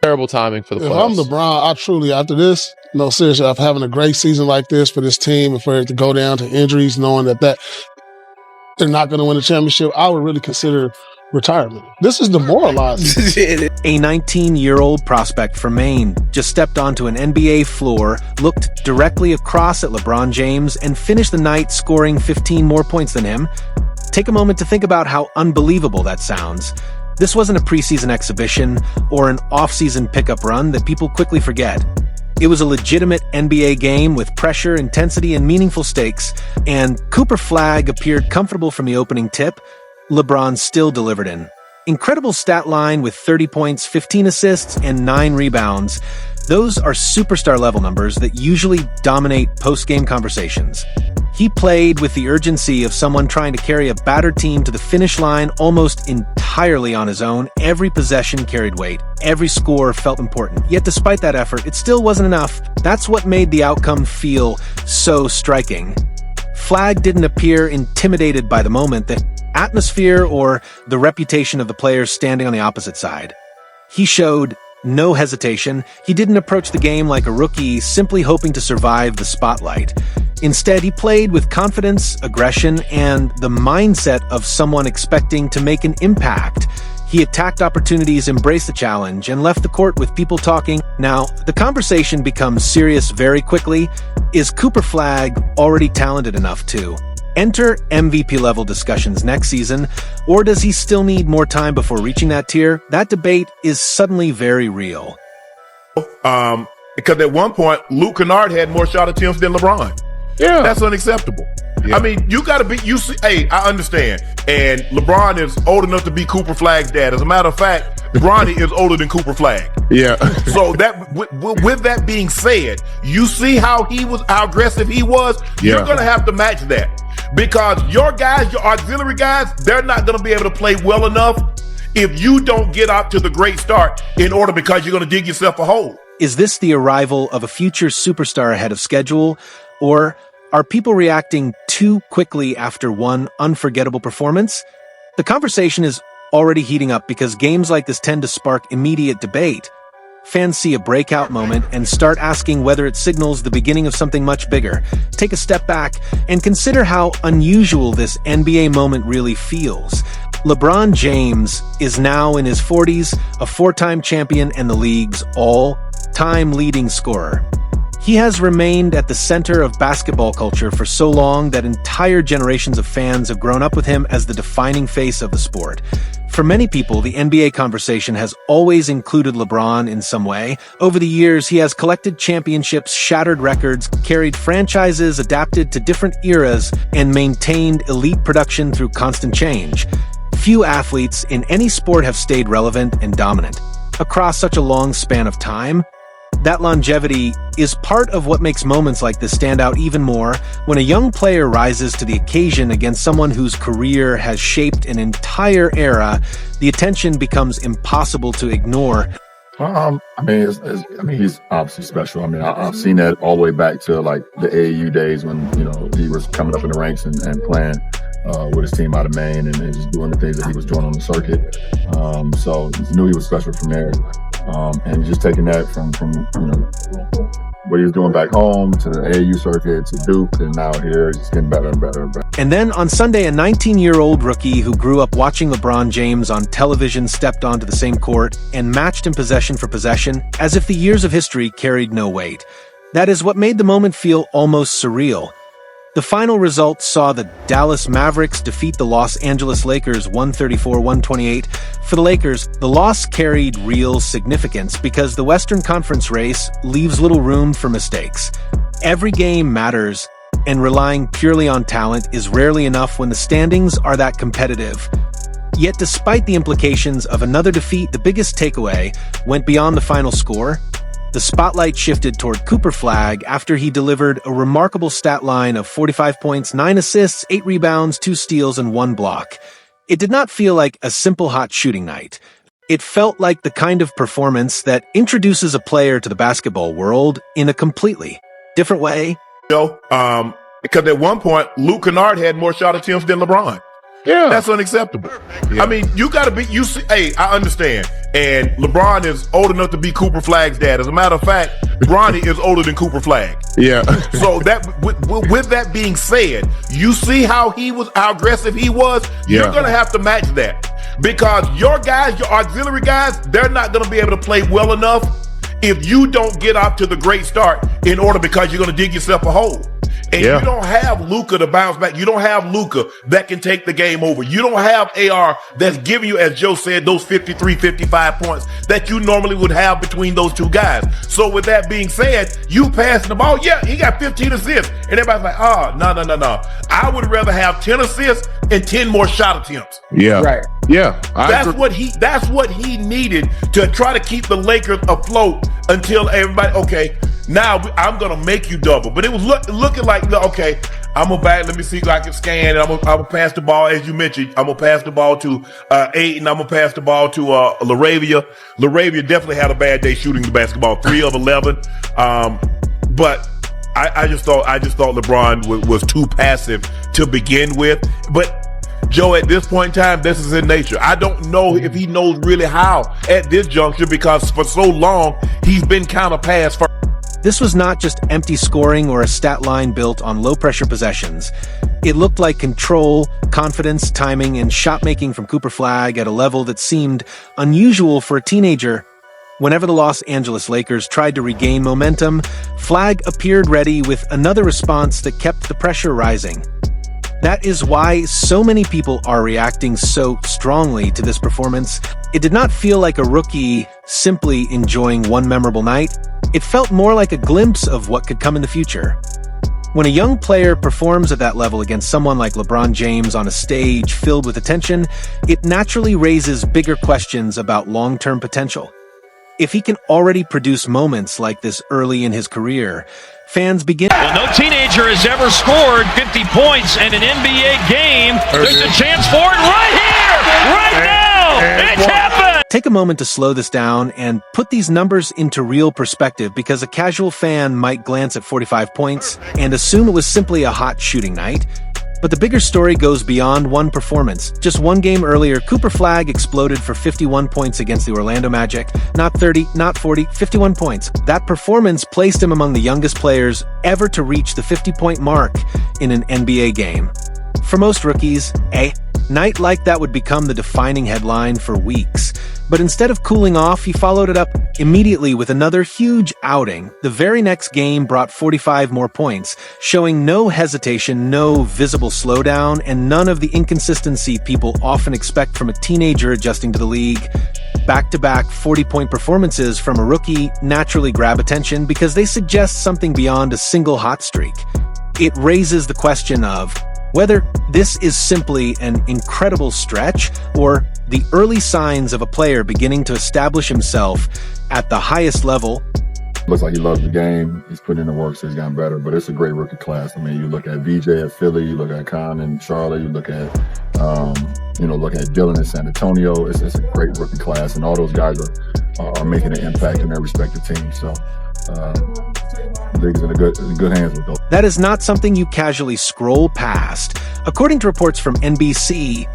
Terrible timing for the If playoffs. I'm LeBron, I truly, after this, no, seriously, after having a great season like this for this team and for it to go down to injuries, knowing that they're not going to win a championship, I would really consider retirement. This is demoralizing. A 19-year-old prospect from Maine just stepped onto an NBA floor, looked directly across at LeBron James, and finished the night scoring 15 more points than him. Take a moment to think about how unbelievable that sounds. This wasn't a preseason exhibition or an off-season pickup run that people quickly forget. It was a legitimate NBA game with pressure, intensity, and meaningful stakes, and Cooper Flagg appeared comfortable from the opening tip. LeBron still delivered in. Incredible stat line with 30 points, 15 assists, and 9 rebounds. Those are superstar-level numbers that usually dominate post-game conversations. He played with the urgency of someone trying to carry a battered team to the finish line almost entirely on his own. Every possession carried weight. Every score felt important. Yet despite that effort, it still wasn't enough. That's what made the outcome feel so striking. Flagg didn't appear intimidated by the moment, the atmosphere, or the reputation of the players standing on the opposite side. He showed no hesitation. He didn't approach the game like a rookie, simply hoping to survive the spotlight. Instead, he played with confidence, aggression, and the mindset of someone expecting to make an impact. He attacked opportunities, embraced the challenge, and left the court with people talking. Now, the conversation becomes serious very quickly. Is Cooper Flagg already talented enough to enter MVP-level discussions next season, or does he still need more time before reaching that tier? That debate is suddenly very real. Because at one point, Luke Kennard had more shot attempts than LeBron. Yeah. That's unacceptable. Yeah. I mean, you got to be, hey, I understand. And LeBron is old enough to be Cooper Flagg's dad. As a matter of fact, Bronny is older than Cooper Flagg. Yeah. So that, with that being said, you see how aggressive he was? Yeah. You're going to have to match that. Because your guys, your auxiliary guys, they're not going to be able to play well enough if you don't get out to the great start because you're going to dig yourself a hole. Is this the arrival of a future superstar ahead of schedule? Or are people reacting too quickly after one unforgettable performance? The conversation is already heating up because games like this tend to spark immediate debate. Fans see a breakout moment and start asking whether it signals the beginning of something much bigger. Take a step back and consider how unusual this NBA moment really feels. LeBron James is now in his 40s, a 4-time champion and the league's all-time leading scorer. He has remained at the center of basketball culture for so long that entire generations of fans have grown up with him as the defining face of the sport. For many people, the NBA conversation has always included LeBron in some way. Over the years, he has collected championships, shattered records, carried franchises, adapted to different eras, and maintained elite production through constant change. Few athletes in any sport have stayed relevant and dominant across such a long span of time. That longevity is part of what makes moments like this stand out even more. When a young player rises to the occasion against someone whose career has shaped an entire era, the attention becomes impossible to ignore. He's obviously special. I mean, I've seen that all the way back to like the AAU days when, he was coming up in the ranks and playing with his team out of Maine and just doing the things that he was doing on the circuit. So I knew he was special from there. And just taking that from what he was doing back home to the AAU circuit to Duke, and now here he's getting better and better and better. And then on Sunday, a 19-year-old rookie who grew up watching LeBron James on television stepped onto the same court and matched him possession for possession, as if the years of history carried no weight. That is what made the moment feel almost surreal. The final result saw the Dallas Mavericks defeat the Los Angeles Lakers 134-128. For the Lakers, the loss carried real significance because the Western Conference race leaves little room for mistakes. Every game matters, and relying purely on talent is rarely enough when the standings are that competitive. Yet despite the implications of another defeat, the biggest takeaway went beyond the final score. The spotlight shifted toward Cooper Flagg after he delivered a remarkable stat line of 45 points, 9 assists, 8 rebounds, 2 steals, and 1 block. It did not feel like a simple hot shooting night. It felt like the kind of performance that introduces a player to the basketball world in a completely different way. Because at one point, Luke Kennard had more shot attempts than LeBron. Yeah. That's unacceptable. Yeah. I mean, you got to be, hey, I understand. And LeBron is old enough to be Cooper Flagg's dad. As a matter of fact, Bronny is older than Cooper Flagg. Yeah. So that with that being said, you see how aggressive he was. Yeah. You're gonna have to match that, because your guys, your auxiliary guys, they're not gonna be able to play well enough if you don't get off to the great start because you're gonna dig yourself a hole. And you don't have Luka to bounce back. You don't have Luka that can take the game over. You don't have AR that's giving you, as Joe said, those 53, 55 points that you normally would have between those two guys. So with that being said, you passing the ball, yeah, he got 15 assists. And everybody's like, no. I would rather have 10 assists and 10 more shot attempts. Yeah. Right. Yeah. That's what he needed to try to keep the Lakers afloat until everybody, okay, now I'm going to make you double. But it was looking like, okay, I'm going to back. Let me see if I can scan. And I'm going to pass the ball, as you mentioned. I'm going to pass the ball to Ayton. I'm going to pass the ball to LaRavia. LaRavia definitely had a bad day shooting the basketball, 3 of 11. But I just thought LeBron was too passive to begin with. But Joe, at this point in time, this is in nature. I don't know if he knows really how at this juncture, because for so long he's been kind of passed for. This was not just empty scoring or a stat line built on low-pressure possessions. It looked like control, confidence, timing, and shot-making from Cooper Flagg at a level that seemed unusual for a teenager. Whenever the Los Angeles Lakers tried to regain momentum, Flagg appeared ready with another response that kept the pressure rising. That is why so many people are reacting so strongly to this performance. It did not feel like a rookie simply enjoying one memorable night. It felt more like a glimpse of what could come in the future. When a young player performs at that level against someone like LeBron James on a stage filled with attention, it naturally raises bigger questions about long-term potential. If he can already produce moments like this early in his career, fans begin... Well, no teenager has ever scored 50 points in an NBA game. There's a chance for it right here, right now. It's happened. Take a moment to slow this down and put these numbers into real perspective, because a casual fan might glance at 45 points and assume it was simply a hot shooting night. But the bigger story goes beyond one performance. Just one game earlier, Cooper Flagg exploded for 51 points against the Orlando Magic. Not 30, not 40, 51 points. That performance placed him among the youngest players ever to reach the 50-point mark in an NBA game. For most rookies, a night like that would become the defining headline for weeks. But instead of cooling off, he followed it up immediately with another huge outing. The very next game brought 45 more points, showing no hesitation, no visible slowdown, and none of the inconsistency people often expect from a teenager adjusting to the league. Back-to-back 40-point performances from a rookie naturally grab attention because they suggest something beyond a single hot streak. It raises the question of whether this is simply an incredible stretch or the early signs of a player beginning to establish himself at the highest level. Looks like he loves the game. He's put in the work, so he's gotten better. But it's a great rookie class. I mean, you look at VJ at Philly, you look at Con in Charlotte, you look at, look at Dylan in San Antonio. It's a great rookie class, and all those guys are making an impact in their respective teams. So, League's in good hands with those. That is not something you casually scroll past. According to reports from NBC,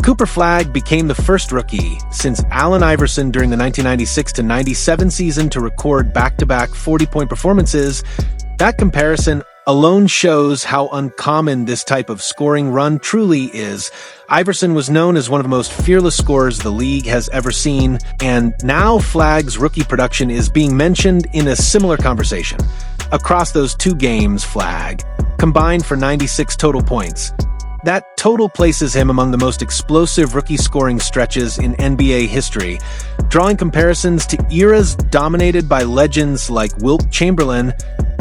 Cooper Flagg became the first rookie since Allen Iverson during the 1996-97 season to record back-to-back 40-point performances. That comparison alone shows how uncommon this type of scoring run truly is. Iverson was known as one of the most fearless scorers the league has ever seen, and now Flagg's rookie production is being mentioned in a similar conversation. Across those two games, Flagg combined for 96 total points. That total places him among the most explosive rookie scoring stretches in NBA history, drawing comparisons to eras dominated by legends like Wilt Chamberlain.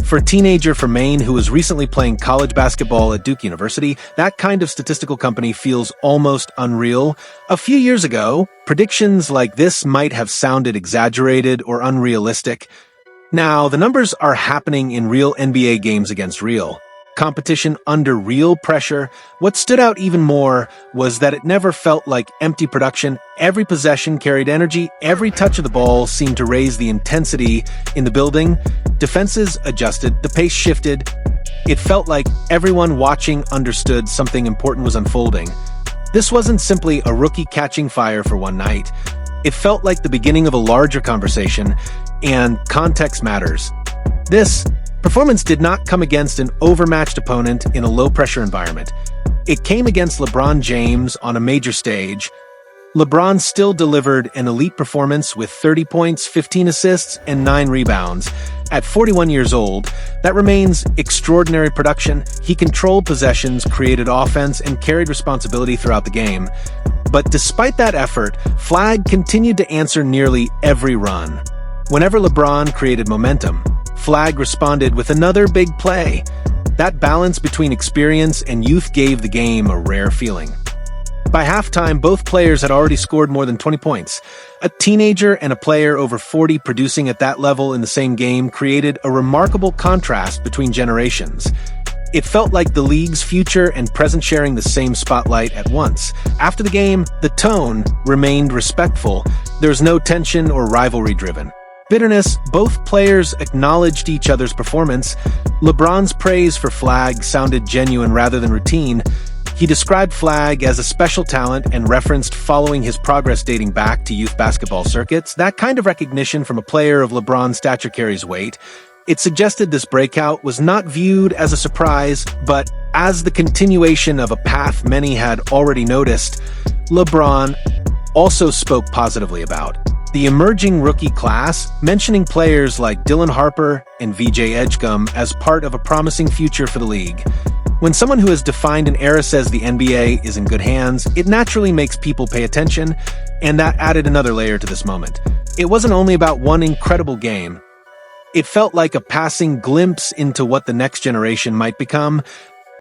For a teenager from Maine who was recently playing college basketball at Duke University, that kind of statistical company feels almost unreal. A few years ago, predictions like this might have sounded exaggerated or unrealistic. Now, the numbers are happening in real NBA games against real competition under real pressure. What stood out even more was that it never felt like empty production. Every possession carried energy. Every touch of the ball seemed to raise the intensity in the building. Defenses adjusted. The pace shifted. It felt like everyone watching understood something important was unfolding. This wasn't simply a rookie catching fire for one night. It felt like the beginning of a larger conversation, and context matters. This performance did not come against an overmatched opponent in a low-pressure environment. It came against LeBron James on a major stage. LeBron still delivered an elite performance with 30 points, 15 assists, and 9 rebounds. At 41 years old, that remains extraordinary production. He controlled possessions, created offense, and carried responsibility throughout the game. But despite that effort, Flagg continued to answer nearly every run. Whenever LeBron created momentum, Flagg responded with another big play. That balance between experience and youth gave the game a rare feeling. By halftime, both players had already scored more than 20 points. A teenager and a player over 40 producing at that level in the same game created a remarkable contrast between generations. It felt like the league's future and present sharing the same spotlight at once. After the game, the tone remained respectful. There was no tension or rivalry driven. Bitterness, both players acknowledged each other's performance. LeBron's praise for Flagg sounded genuine rather than routine. He described Flagg as a special talent and referenced following his progress dating back to youth basketball circuits. That kind of recognition from a player of LeBron's stature carries weight. It suggested this breakout was not viewed as a surprise, but as the continuation of a path many had already noticed. LeBron also spoke positively about the emerging rookie class, mentioning players like Dylan Harper and VJ Edgecombe as part of a promising future for the league. When someone who has defined an era says the NBA is in good hands, it naturally makes people pay attention, and that added another layer to this moment. It wasn't only about one incredible game. It felt like a passing glimpse into what the next generation might become.